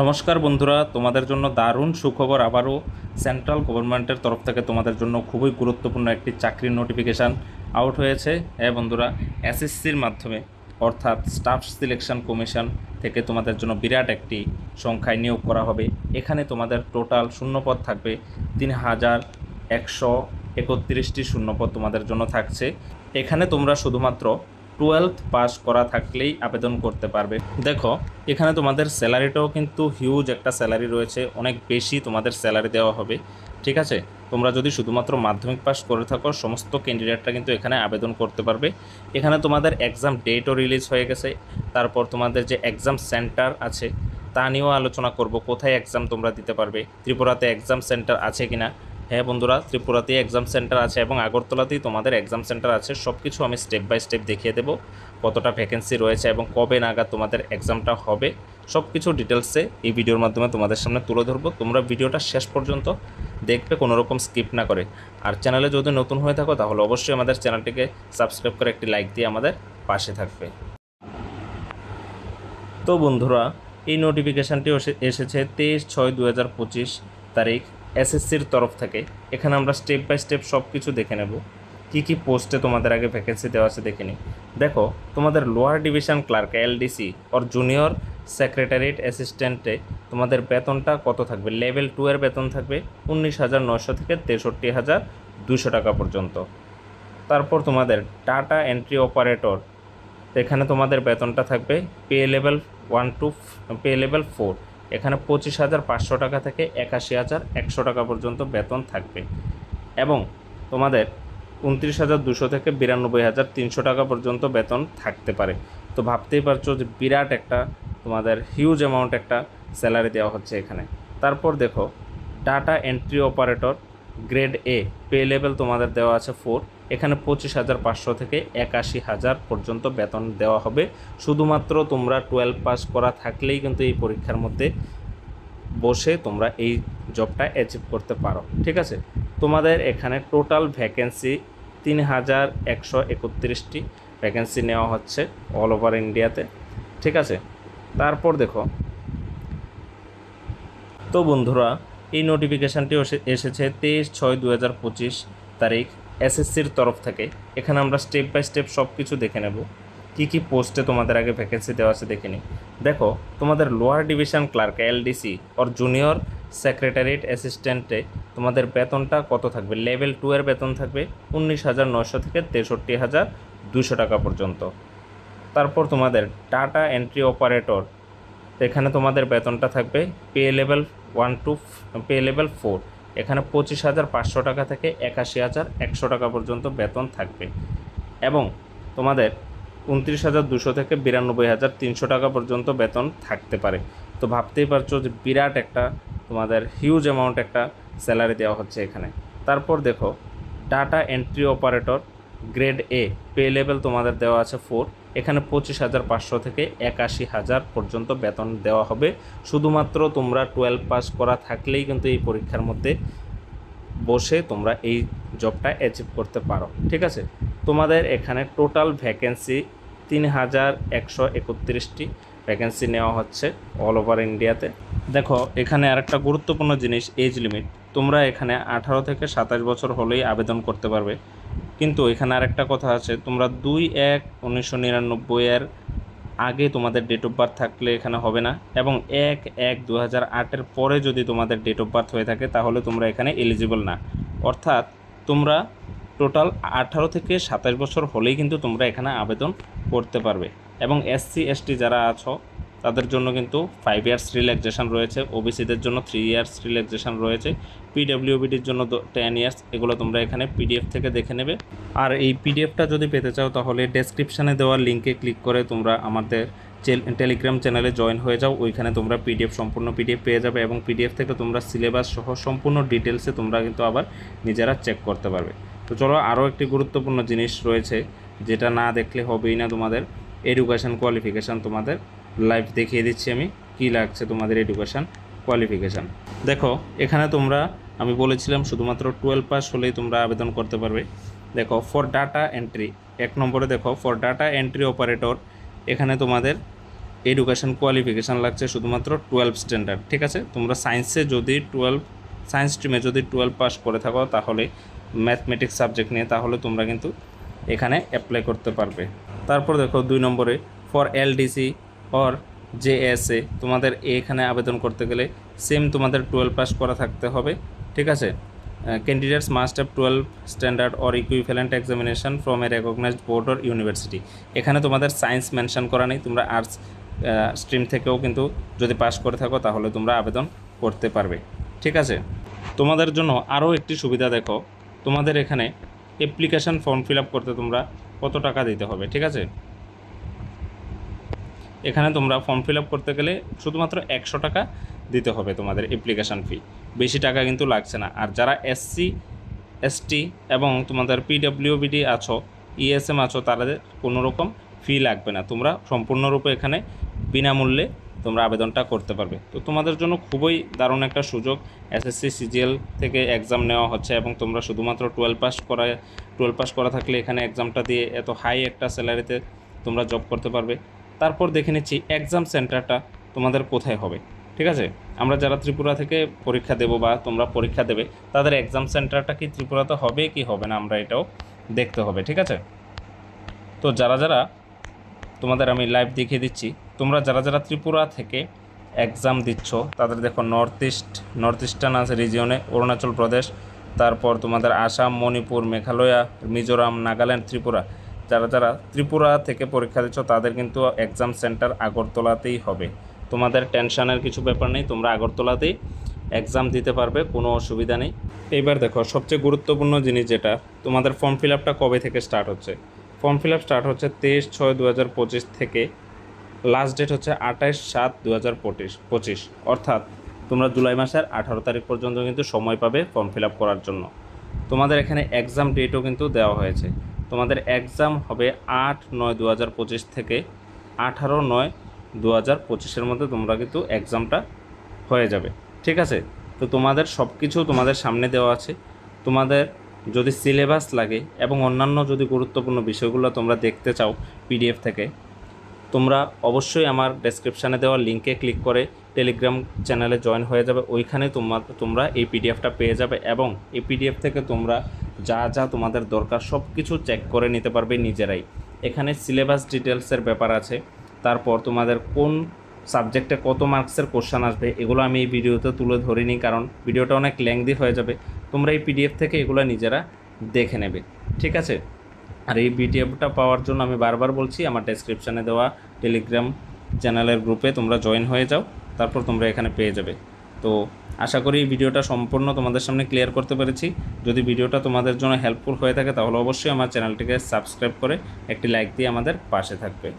নমস্কার বন্ধুরা, তোমাদের জন্য দারুণ সুখবর। আবারও সেন্ট্রাল গভর্নমেন্টের তরফ থেকে তোমাদের জন্য খুবই গুরুত্বপূর্ণ একটি চাকরির নোটিফিকেশান আউট হয়েছে। হ্যাঁ বন্ধুরা, এসএসসির মাধ্যমে অর্থাৎ স্টাফ সিলেকশন কমিশন থেকে তোমাদের জন্য বিরাট একটি সংখ্যায় নিয়োগ করা হবে। এখানে তোমাদের টোটাল শূন্যপদ থাকবে 3131 শূন্যপদ তোমাদের জন্য থাকছে। এখানে তোমরা শুধুমাত্র 12th পাস করা থাকলেই আবেদন করতে পারবে। দেখো, এখানে তোমাদের স্যালারিটাও কিন্তু হিউজ একটা স্যালারি রয়েছে, অনেক বেশি তোমাদের স্যালারি দেওয়া হবে। ঠিক আছে, তোমরা যদি শুধুমাত্র মাধ্যমিক পাস করে থাকো সমস্ত ক্যান্ডিডেটরা কিন্তু এখানে আবেদন করতে পারবে। এখানে তোমাদের এক্সাম ডেটও রিলিজ হয়ে গেছে। তারপর তোমাদের যে এক্সাম সেন্টার আছে তা নিয়েও আলোচনা করব, কোথায় এক্সাম তোমরা দিতে পারবে, ত্রিপুরাতে এক্সাম সেন্টার আছে কিনা। হ্যাঁ বন্ধুরা, ত্রিপুরাতেই এক্সাম সেন্টার আছে এবং আগরতলাতেই তোমাদের এক্সাম সেন্টার আছে। সব কিছু আমি স্টেপ বাই স্টেপ দেখিয়ে দেবো, কতটা ভ্যাকেন্সি রয়েছে এবং কবে নাগাদ তোমাদের এক্সামটা হবে, সব কিছু ডিটেলসে এই ভিডিওর মাধ্যমে তোমাদের সামনে তুলে ধরবো। তোমরা ভিডিওটা শেষ পর্যন্ত দেখবে, কোনো রকম স্কিপ না করে। আর চ্যানেলে যদি নতুন হয়ে থাকো তাহলে অবশ্যই আমাদের চ্যানেলটিকে সাবস্ক্রাইব করে একটি লাইক দিয়ে আমাদের পাশে থাকবে। তো বন্ধুরা, এই নোটিফিকেশানটি এসেছে 23/6/2025 তারিখ এসএসসির তরফ থেকে। এখানে আমরা স্টেপ বাই স্টেপ সব কিছু দেখে নেব, কী পোস্টে তোমাদের আগে ভ্যাকেন্সি দেওয়া আছে দেখে নিই। দেখো, তোমাদের লোয়ার ডিভিশন ক্লার্ক এলডিসি ওর জুনিয়র সেক্রেটারিয়েট অ্যাসিস্ট্যান্টে তোমাদের বেতনটা কত থাকবে। লেভেল 2 এর বেতন থাকবে 19,900 থেকে 63,200 টাকা পর্যন্ত। তারপর তোমাদের ডাটা এন্ট্রি অপারেটর, এখানে তোমাদের বেতনটা থাকবে pay level 1 to pay level 4। এখানে 25,500 টাকা থেকে 81,100 টাকা পর্যন্ত বেতন থাকবে এবং তোমাদের 29,200 থেকে 92,300 টাকা পর্যন্ত বেতন থাকতে পারে। তো ভাবতেই পারছো যে বিরাট একটা তোমাদের হিউজ অ্যামাউন্ট একটা স্যালারি দেওয়া হচ্ছে এখানে। তারপর দেখো, data entry operator grade A pay level তোমাদের দেওয়া আছে 4। এখানে 25,500 থেকে 81,000 পর্যন্ত বেতন দেওয়া হবে। শুধুমাত্র তোমরা 12 পাস করা থাকলেই কিন্তু এই পরীক্ষার মধ্যে বসে তোমরা এই জবটা অ্যাচিভ করতে পারো। ঠিক আছে, তোমাদের এখানে টোটাল ভ্যাকেন্সি 3,131টি ভ্যাকেন্সি নেওয়া হচ্ছে অল ওভার ইন্ডিয়াতে। ঠিক আছে, তারপর দেখো, তো বন্ধুরা, এই নোটিফিকেশানটি এসেছে 23/6/2025 তারিখ এসএসসির তরফ থেকে। এখানে আমরা স্টেপ বাই স্টেপ সব কিছু দেখে নেব, কী পোস্টে তোমাদের আগে ভ্যাকেন্সি দেওয়া আছে দেখে নিই। দেখো, তোমাদের লোয়ার ডিভিশন ক্লার্ক এলডিসি ওর জুনিয়র সেক্রেটারিয়েট অ্যাসিস্ট্যান্টে তোমাদের বেতনটা কত থাকবে। লেভেল 2 এর বেতন থাকবে 19,900 থেকে 63,200 টাকা পর্যন্ত। তারপর তোমাদের ডাটা এন্ট্রি অপারেটর, এখানে তোমাদের বেতনটা থাকবে pay level 1 to pay level 4। এখানে 25,500 টাকা থেকে 81,100 টাকা পর্যন্ত বেতন থাকবে এবং তোমাদের 29,200 থেকে 92,300 টাকা পর্যন্ত বেতন থাকতে পারে। তো ভাবতেই পারছো যে বিরাট একটা তোমাদের হিউজ অ্যামাউন্ট একটা স্যালারি দেওয়া হচ্ছে এখানে। তারপর দেখো, data entry operator grade A pay level তোমাদের দেওয়া আছে 4। এখানে 25,500 থেকে 81,000 পর্যন্ত বেতন দেওয়া হবে। শুধুমাত্র তোমরা 12 পাস করা থাকলেই কিন্তু এই পরীক্ষার মধ্যে বসে তোমরা এই জবটা অ্যাচিভ করতে পারো। ঠিক আছে, তোমাদের এখানে টোটাল ভ্যাকেন্সি 3,131টি ভ্যাকেন্সি নেওয়া হচ্ছে অল ওভার ইন্ডিয়াতে। দেখো, এখানে আরেকটা গুরুত্বপূর্ণ জিনিস, এজ লিমিট। তোমরা এখানে 18 থেকে 27 বছর হলেই আবেদন করতে পারবে। কিন্তু এখানে আরেকটা কথা আছে, তোমরা 2/1/1999 এর আগে তোমাদের ডেট অফ বার্থ থাকলে এখানে হবে না এবং 1/1/2008 পরে যদি তোমাদের ডেট অফ বার্থ হয়ে থাকে তাহলে তোমরা এখানে এলিজিবল না। অর্থাৎ তোমরা টোটাল 18 থেকে 27 বছর হলেই কিন্তু তোমরা এখানে আবেদন করতে পারবে। এবং এসসি এসটি যারা আছো তাদের জন্য কিন্তু 5 ইয়ার্স রিল্যাক্সেশন রয়েছে, ওবিসিদের জন্য 3 ইয়ার্স রিল্যাক্সেশন রয়েছে, পিডব্লিউবিডির জন্য 10 ইয়ার্স। এগুলো তোমরা এখানে পিডিএফ থেকে দেখে নেবে। আর এই পিডিএফটা যদি পেতে চাও তাহলে ডেসক্রিপশানে দেওয়া লিঙ্কে ক্লিক করে তোমরা আমাদের টেলিগ্রাম চ্যানেলে জয়েন হয়ে যাও। ওইখানে তোমরা সম্পূর্ণ পিডিএফ পেয়ে যাবে এবং পিডিএফ থেকে তোমরা সিলেবাস সহ সম্পূর্ণ ডিটেলসে তোমরা কিন্তু আবার নিজেরা চেক করতে পারবে। তো চলো, আরও একটি গুরুত্বপূর্ণ জিনিস রয়েছে যেটা না দেখলে হবেই না, তোমাদের এডুকেশান কোয়ালিফিকেশান তোমাদের লাইভ দেখিয়ে দিচ্ছি আমি, কি লাগছে তোমাদের এডুকেশান কোয়ালিফিকেশান। দেখো, এখানে তোমরা আমি বলেছিলাম শুধুমাত্র 12 পাস হলেই তোমরা আবেদন করতে পারবে। দেখো, ফর ডাটা এন্ট্রি 1 নম্বরে দেখো, ফর ডাটা এন্ট্রি অপারেটর, এখানে তোমাদের এডুকেশন কোয়ালিফিকেশান লাগছে শুধুমাত্র 12 স্ট্যান্ডার্ড। ঠিক আছে, তোমরা সায়েন্সে যদি সায়েন্স স্ট্রিমে যদি 12 পাস করে থাকো তাহলে ম্যাথমেটিক্স সাবজেক্ট নিয়ে, তাহলে তোমরা কিন্তু এখানে অ্যাপ্লাই করতে পারবে। তারপর দেখো 2 নম্বরে ফর এলডিসি অর জেএসএ, তোমাদের এখানে আবেদন করতে গেলে সেম তোমাদের 12 পাস করা থাকতে হবে। ঠিক আছে, candidates must have 12 standard or equivalent examination from a recognized board or university. এখানে তোমাদের সায়েন্স মেনশন করা নেই, তোমরা আর্টস স্ট্রিম থেকেও কিন্তু যদি পাস করে থাকো তাহলে তোমরা আবেদন করতে পারবে। ঠিক আছে, তোমাদের জন্য আরও একটি সুবিধা দেখো, তোমাদের এখানে অ্যাপ্লিকেশান ফর্ম ফিল আপ করতে তোমরা কত টাকা দিতে হবে। ঠিক আছে, এখানে তোমরা ফর্ম ফিল আপ করতে গেলে শুধুমাত্র 100 টাকা দিতে হবে তোমাদের অ্যাপ্লিকেশান ফি, বেশি টাকা কিন্তু লাগছে না। আর যারা এসসি এসটি এবং তোমাদের পিডব্লিউবিডি আছো, ইএসএম আছো, তাদের কোনো রকম ফি লাগবে না, তোমরা সম্পূর্ণরূপে এখানে বিনামূল্যে তোমরা আবেদনটা করতে পারবে। তো তোমাদের জন্য খুবই দারুণ একটা সুযোগ, এসএসসি সিজিএল থেকে এক্সাম নেওয়া হচ্ছে এবং তোমরা শুধুমাত্র 12 পাস করা থাকলে এখানে এক্সামটা দিয়ে এত হাই একটা স্যালারিতে তোমরা জব করতে পারবে। তারপর দেখে নিচ্ছি এক্সাম সেন্টারটা তোমাদের কোথায় হবে। ঠিক আছে, আমরা যারা ত্রিপুরা থেকে পরীক্ষা দেব বা তোমরা পরীক্ষা দেবে, তাদের এক্সাম সেন্টারটা কি ত্রিপুরাতে হবে কি হবে না আমরা এটাও দেখতে হবে। ঠিক আছে, তো যারা তোমাদের আমি লাইভ দেখিয়ে দিচ্ছি, তোমরা যারা ত্রিপুরা থেকে এক্সাম দিচ্ছ তাদের দেখো নর্থ ইস্টার্ন আছে রিজিয়নে অরুণাচল প্রদেশ, তারপর তোমাদের আসাম, মণিপুর, মেঘালয়, মিজোরাম, নাগাল্যান্ড, ত্রিপুরা। যারা ত্রিপুরা থেকে পরীক্ষা দিচ্ছ তাদের কিন্তু এক্সাম সেন্টার আগরতলাতেই হবে, তোমাদের টেনশনের কিছু ব্যাপার নেই, তোমরা আগরতলাতেই এক্সাম দিতে পারবে, কোনো অসুবিধা নেই। এইবার দেখো সবচেয়ে গুরুত্বপূর্ণ জিনিস যেটা, তোমাদের ফর্ম ফিল আপটা কবে থেকে স্টার্ট হচ্ছে। ফর্ম ফিল আপ স্টার্ট হচ্ছে 23/6/2025 থেকে, লাস্ট ডেট হচ্ছে 28/7/2025, অর্থাৎ তোমরা জুলাই মাসের 18 তারিখ পর্যন্ত কিন্তু সময় পাবে ফর্ম ফিল আপ করার জন্য। তোমাদের এখানে এক্সাম ডেটও কিন্তু দেওয়া হয়েছে, তোমাদের এক্সাম হবে 8/9/2025 থেকে 18/9/2025 মধ্যে তোমরা কিন্তু এক্সামটা হয়ে যাবে। ঠিক আছে, তো তোমাদের সব কিছু তোমাদের সামনে দেওয়া আছে, তোমাদের যদি সিলেবাস লাগে এবং অন্যান্য যদি গুরুত্বপূর্ণ বিষয়গুলো তোমরা দেখতে চাও পিডিএফ থেকে, তোমরা অবশ্যই আমার ডেসক্রিপশানে দেওয়া লিঙ্কে ক্লিক করে টেলিগ্রাম চ্যানেলে জয়েন হয়ে যাবে, ওইখানে তোমরা এই পিডিএফটা পেয়ে যাবে এবং এই পিডিএফ থেকে তোমরা যা তোমাদের দরকার সব কিছু চেক করে নিতে পারবে নিজেরাই। এখানে সিলেবাস ডিটেলসের ব্যাপার আছে, তারপর তোমাদের কোন সাবজেক্টে কত মার্কসের কোশ্চেন আসবে এগুলো আমি এই ভিডিওতে তুলে ধরিনি, কারণ ভিডিওটা অনেক লেংদি হয়ে যাবে, তোমরা এই পিডিএফ থেকে এগুলো নিজেরা দেখে নেবে। ঠিক আছে, আর এই পিডিএফটা পাওয়ার জন্য আমি বারবার বলছি আমার ডেসক্রিপশানে দেওয়া টেলিগ্রাম চ্যানেলের গ্রুপে তোমরা জয়েন হয়ে যাও, তারপর তোমরা এখানে পেয়ে যাবে। তো আশা করি এই ভিডিওটা সম্পূর্ণ তোমাদের সামনে ক্লিয়ার করতে পেরেছি। যদি ভিডিওটা তোমাদের জন্য হেল্পফুল হয়ে থাকে তাহলে অবশ্যই আমার চ্যানেলটিকে সাবস্ক্রাইব করে একটি লাইক দিয়ে আমাদের পাশে থাকবে।